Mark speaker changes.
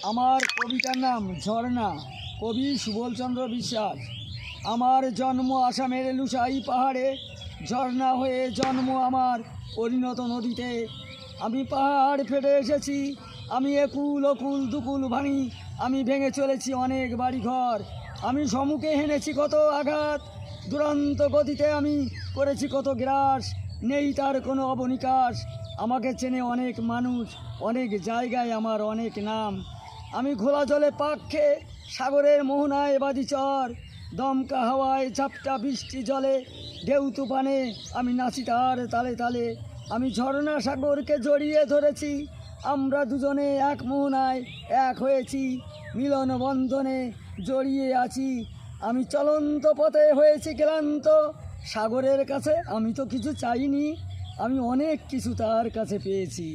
Speaker 1: আমার কবিতার নাম ঝর্ণা, কবি সুবলচন্দ্র বিশ্বাস। আমার জন্ম আসামের লুসাই পাহাড়ে, ঝর্ণা হয়ে জন্ম আমার পরিণত নদীতে। আমি পাহাড় ফেটে এসেছি, আমি একুল ওকুল দুকুল ভাঙি, আমি ভেঙে চলেছি অনেক বাড়িঘর। আমি সম্মুখে হেনেছি কত আঘাত, দুরন্ত গতিতে আমি করেছি কত গ্রাস, নেই তার কোনো অবনিকাশ। আমাকে চেনে অনেক মানুষ, অনেক জায়গায় আমার অনেক নাম। আমি ঘোলা জলে পাক খেয়ে সাগরের মোহনায় বাজি চর, দমকা হাওয়ায় ঝাপটা বৃষ্টি জলে, ঢেউ তুফানে আমি নাচি তার তালে তালে। আমি ঝর্ণা সাগরকে জড়িয়ে ধরেছি, আমরা দুজনে এক মোহনায় এক হয়েছি, মিলন বন্ধনে জড়িয়ে আছি। আমি চলন্ত পথে হয়েছি ক্লান্ত, সাগরের কাছে আমি তো কিছু চাইনি, আমি অনেক কিছু তার কাছে পেয়েছি।